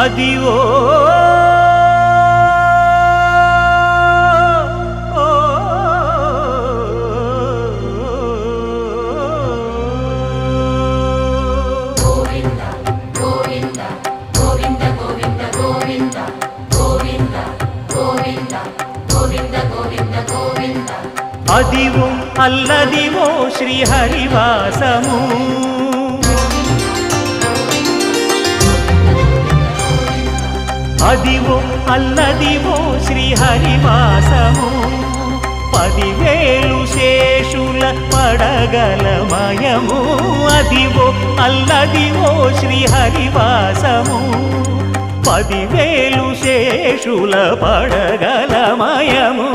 Adivo Adivo Alladivo శ్రీహరివాసము Adivo Alladivo శ్రీహరివాసము 10,000 శేషుల పడగలమయము Adivo Alladivo శ్రీహరివాసము 10,000 శేషుల పడగలమయము